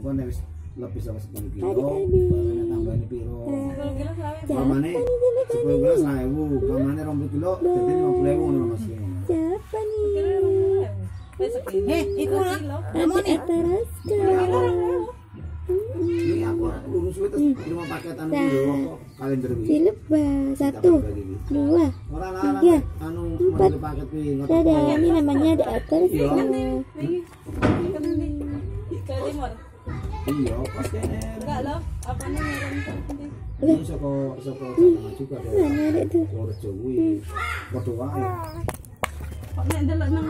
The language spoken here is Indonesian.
engko nek wis lebih sama 10 kilo barangnya tambahin piro 10 kilo sawi pamane 10 kilo 1000 pamane 20 kilo jadi 50.000 ngono Mas. Siapa nih? Iku lah. Nanti terus Ini aku urus wis terima paketan dulu kalender iki. Silba 1, 2, Ora 3, anu 4. paket pi Ada ini namanya ada atas. Iya, pasti. Enggak loh, apa namanya? Ini soko juga ada. Mana ada tuh? Orjo kuwi. Padha wae. Kok nek ndelok nang